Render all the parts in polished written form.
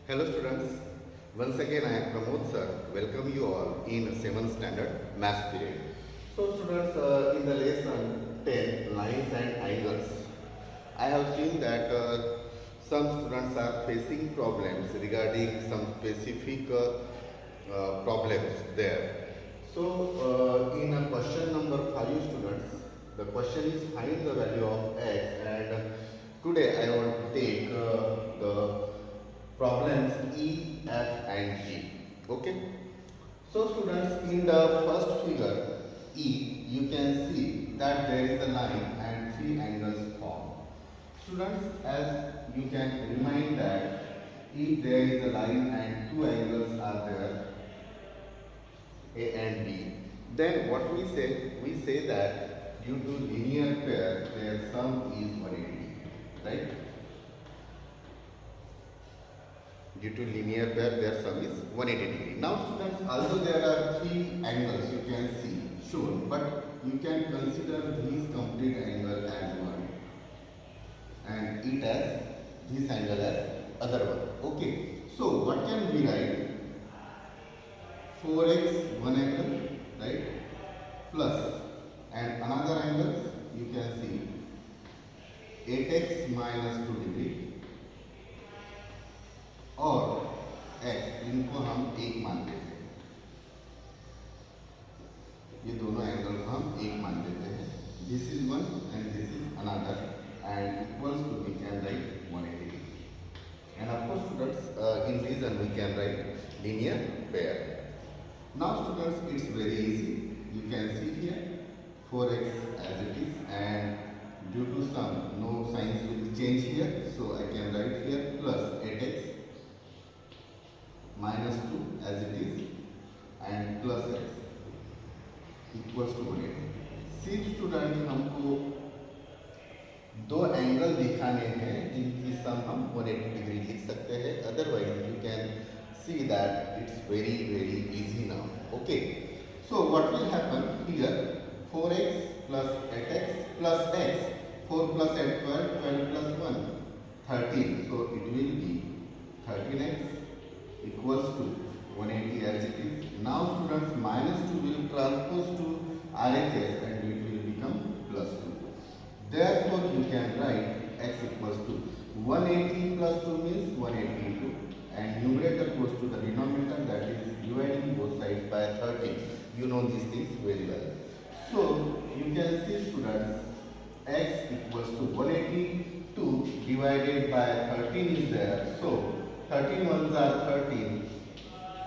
Hello students, once again I am Pramod sir, welcome you all in 7th standard math period. So students, in the lesson 10 lines and angles, I have seen that some students are facing problems regarding some specific problems there. So in question number 5 students, the question is find the value of x, and today I want to take the problems E, F and G. Okay. So students, in the first figure E, you can see that there is a line and three angles formed. Students, as you can remind that if there is a line and two angles are there, A and B, then what we say? We say that due to linear pair, their sum is 180, right? Due to linear pair, their sum is 180 degree. Now students, although there are three angles you can see shown, but you can consider these complete angle as one and it as this angle as other one. Okay, so what can we write? 4x one angle, right, plus and another angle you can see 8x minus 2 degree और x, इनको हम एक मान देते हैं, ये दोनों angle को हम एक मान देते हैं. This is one and this is another and equals to we can write 180 and of course students in region we can write linear pair. Now students, it's very easy. You can see here 4x as it is, and due to some no signs will change here, so I can write here plus 8x minus 2 as it is and plus x equals to 180. सिर्फ student हमको दो angle दिखाने हैं जिनकी सम हम 180 degree लिख सकते हैं. Otherwise you can see that it's very easy now. Okay, so what will happen here? 4x plus 8x plus x, 4 plus 8 12, 12 plus 1 13, so it will be 13x equals to 180 as it is. Now students, minus 2 will transpose to RHS and it will become plus 2. Therefore you can write x equals to 180 plus 2 means 180 into, and numerator goes to the denominator, that is dividing both sides by 13. You know these things very well. So you can see students, x equals to 182 divided by 13 is there. So 13 ones are 13,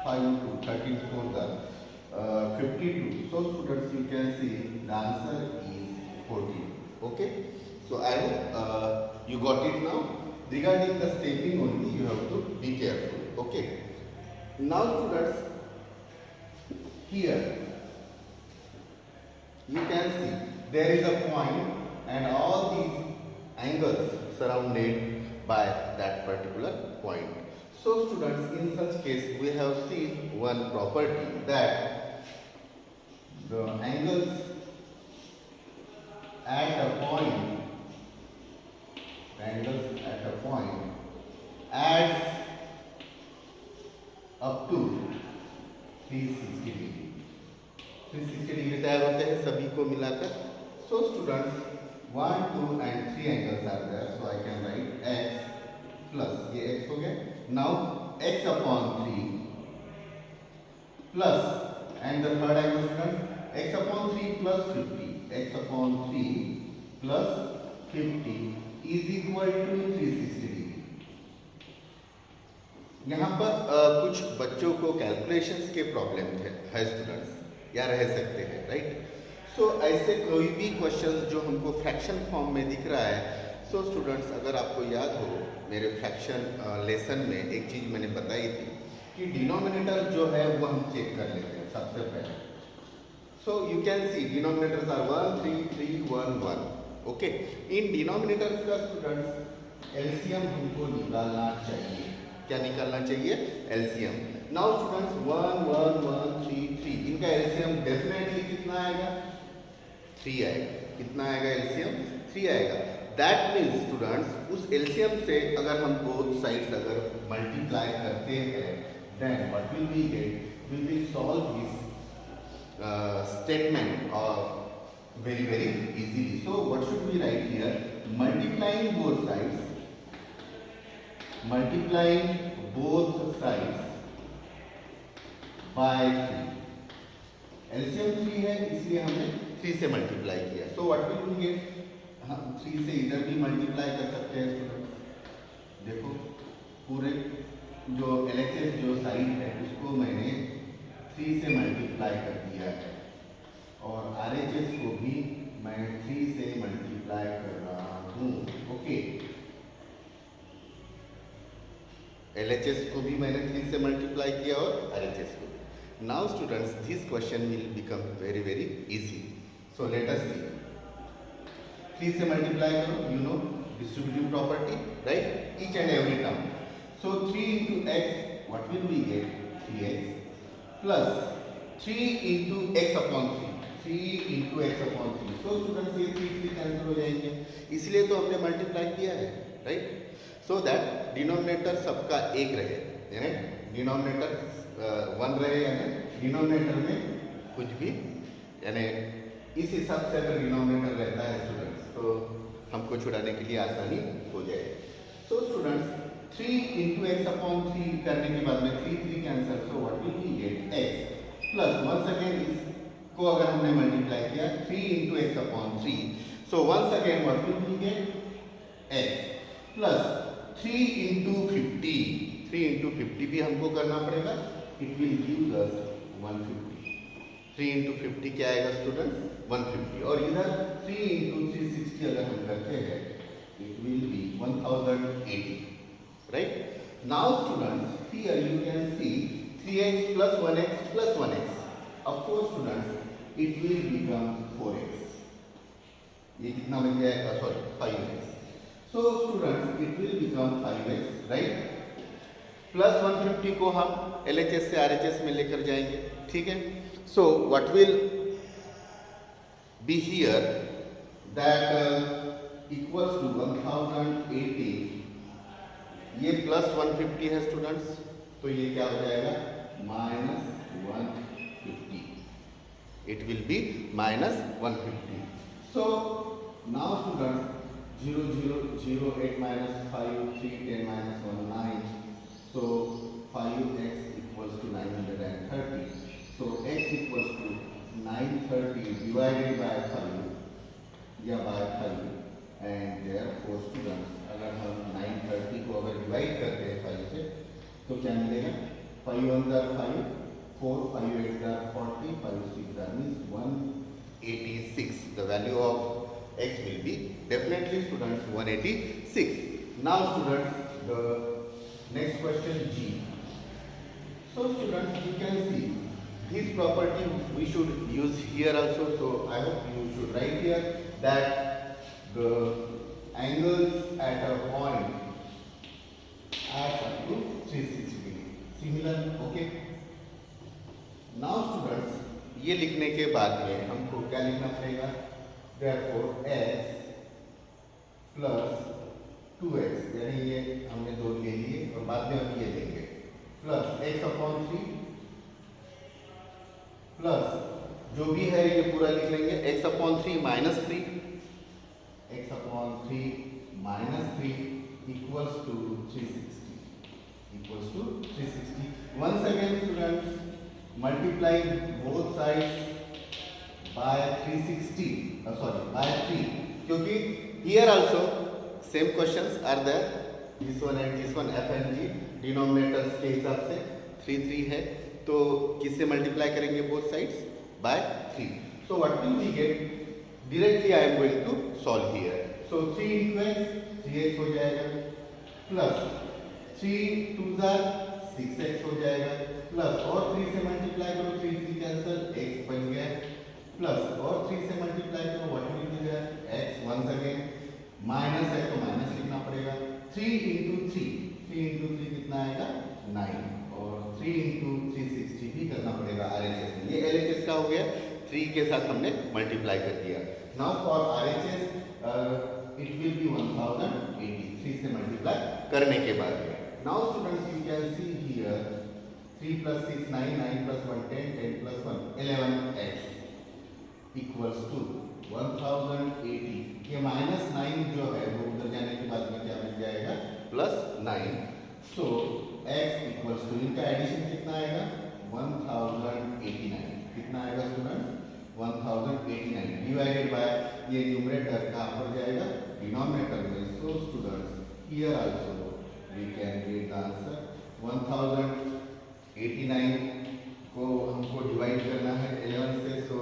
5 to 13 fours are 52. So students, you can see the answer is 14. Okay, so I hope you got it now. Regarding the stepping only, you have to be careful. Okay, now students, here you can see there is a point and all these angles surrounded by that particular point. So students, in such case we have seen one property that the angles at a point, adds up to 360 degree. 360 degree तैयार होते हैं सभी को मिलाकर. So students, 1, 2 and 3 angles are there, so I can write x plus, ये x हो गया. Now x upon 3 plus, and the third angle students, x upon 3 plus 50, x upon 3 plus 50 is equal to 360 degree. यहाँ पर कुछ बच्चों को calculations के problem है स्टूडेंट्स, या रह सकते हैं, राइट. सो ऐसे कोई भी क्वेश्चंस जो हमको फ्रैक्शन फॉर्म में दिख रहा है, सो स्टूडेंट्स, अगर आपको याद हो मेरे फ्रैक्शन लेसन में एक चीज़ मैंने बताई थी कि डिनोमिनेटर जो है वो हम चेक कर लेते हैं सबसे पहले. So you can see denominators are 1 3 3 1 1. Okay, इन डिनोमिनेटर्स का स्टूडेंट्स एलसीएम हमको निकालना चाहिए. क्या निकालना चाहिए? एलसीएम. नाउ स्टूडेंट्स, 1 1 1 3 3, इनका एलसीएम डेफिनेटली कितना आएगा? 3 आएगा. कितना आएगा एलसीएम? 3 आएगा. दैट मीन्स स्टूडेंट्स उस एलसीएम से अगर हम बोथ साइड्स अगर मल्टीप्लाई करते हैं then what will we get, we will solve this statement very very easily. So what should we write here? Multiplying both sides by 3. LCM 3 है इसलिए हमने 3 से मल्टीप्लाई किया. So what will we get? हम 3 से इधर भी मल्टीप्लाई कर सकते हैं स्टूडेंट. देखो पूरे जो LHS जो साइड है उसको मैंने 3 से मल्टीप्लाई कर दिया है और RHS को भी मैं 3 से मल्टीप्लाई कर रहा हूँ. ओके, LHS को भी मैंने 3 से मल्टीप्लाई किया और RHS को भी. Now students this question will become very very easy. So let us see. 3 से मल्टीप्लाई करो, you know distributive property, right? Each and every term. So 3 into x, what will we get? 3x plus 3 into x upon 3. 3 into x upon 3. So students ये 3 cancel हो जाएंगे, इसलिए तो हमने multiply किया है, राइट? So that डिनोमिनेटर सबका एक रहे, यानी डिनोमिनेटर 1 रहे, यानी डिनोमिनेटर में कुछ भी, यानी इस हिसाब से अगर डिनोमिनेटर रहता है स्टूडेंट्स तो हमको छुड़ाने के लिए आसानी हो जाए. So students 3 into x upon 3 करने के बाद में 3 cancel. So what will we get? x plus once again इसको अगर हमने मल्टीप्लाई किया 3 into x upon 3. So once again what will we get? x plus 3 into 50. 3 into 50 भी हमको करना पड़ेगा. It will give us 150. 3 into 50 क्या आएगा स्टूडेंट? 150. और इधर 3 into 360 अगर हम करते हैं it will be 1080. Right? Now students, here you can see 3x plus 1x plus 1x. Of course students, it will become 4x. ये कितना बन जाएगा? Sorry, 5x. So students, it will become 5x, right? Plus 150 को हम LHS से RHS में लेकर जाएंगे, ठीक है? So what will be here? That equals to 1080. ये प्लस 150 है स्टूडेंट्स, तो ये क्या हो जाएगा? Minus 150. It will be minus 150. So now students 0 0 0 8 minus 5 3 10 minus 1 9. So 5x equals to 930. So x equals to 930 divided by 5 या by 5. And therefore students अगर हम 930 को अगर डिवाइड करते हैं 5 से तो क्या मिलेगा? 5 1 are 5, 4 5 8 are 40, 5 6 are means 186. The value of x will be definitely students 186. Now students the next question G. So students you can see this property we should use here also. So I hope you should write here that the angles at a point adds up to 360 degree. Similar, okay? Now students, ये लिखने के बाद में हमको क्या लिखना पड़ेगा? Therefore x plus 2x, यानी ये हमने 2 ले लिए और बाद में हम ये लेंगे प्लस x upon 3 प्लस जो भी है ये पूरा लिख लेंगे x upon 3 minus 3. X upon 3 minus 3 equals to 360. Equals to 360. Once again students, multiply both sides by 360. Sorry, by 3. क्योंकि here also same questions are there. This one and this one f and g denominators के हिसाब से 3 3 है, तो किससे multiply करेंगे both sides? By 3. So what will we get? Directly I am going to solve here. So 3 into x 3x हो जाएगा plus 3 2s are 6x हो जाएगा प्लस और 3 से मल्टीप्लाई करो 3 3 कैंसिल x बच गया प्लस और 3 से मल्टीप्लाई करो what will be there? x. Once again minus है तो माइनस लिखना पड़ेगा. 3 into 3 कितना आएगा? 9. और 3 into 360 भी करना पड़ेगा RHS में. ये LHS का हो गया, 3 के साथ हमने मल्टीप्लाई कर दिया. Now for RHS it will be 1083 से मल्टीप्लाई करने के बाद। Now students you can see here 3 plus 6 9, 9 plus 1 10, 10 plus 1 11x equals to 1080। ये -9 जो है वो उधर जाने के बाद में क्या मिल जाएगा, +9। सो x इक्वल्स टू, इनका एडिशन कितना आएगा 1089। कितना आएगा स्टूडेंट्स 1089 डिवाइडेड बाय ये न्यूमरेटर कहाँ पर जाएगा, डिनोमिनेटर में। So students here also we can get the answer 1089 को हमको डिवाइड करना है 11 से। सो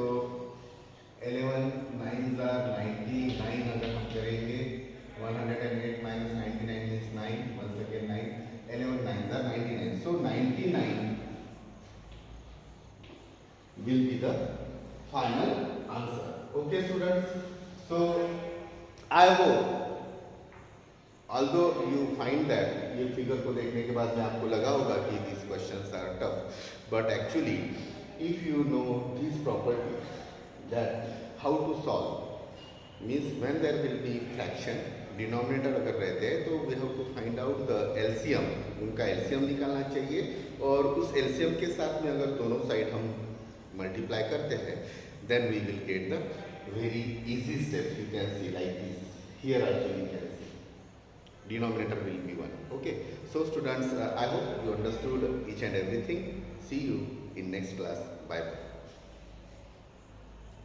11 9s are 99 अगर हम करेंगे 108 minus 99 is 9, once again 9, 11 9s are 99. So 99 will be the final answer. Okay students, so I hope although you find that ये figure को देखने के बाद में आपको लगा होगा कि these questions are tough, but actually if you know these properties that how to solve, means when there will be fraction denominator अगर रहते हैं तो we have to find out the LCM, उनका एलसीएम निकालना चाहिए और उस एलसीएम के साथ में अगर दोनों साइड हम मल्टीप्लाई करते हैं then we will get the very easy steps. You can see like this, here also you can see denominator will be 1. Okay, so students, I hope you understood each and everything. See you in next class. Bye bye.